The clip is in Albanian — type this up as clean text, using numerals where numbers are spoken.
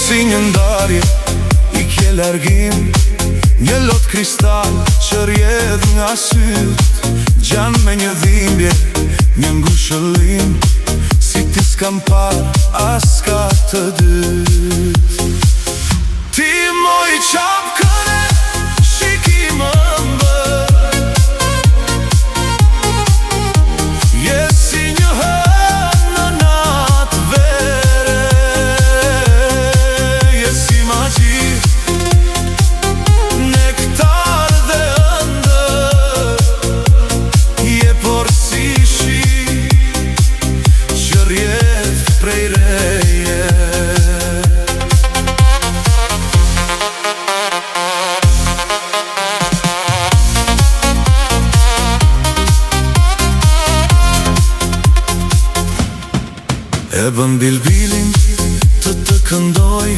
si një ndarje, i kje largim, një lot kristal që rjedh nga syt, gjan me një dhimbje, një ngushëllim, si ti s'kam par as ka të dyt. Ti moj qap këne, shikim ëmbër, je si një hën në natë vere, je si magji, nektar dhe ëndër, je por si shi që rjedh prej reje. E bën bilbilin të këndoj,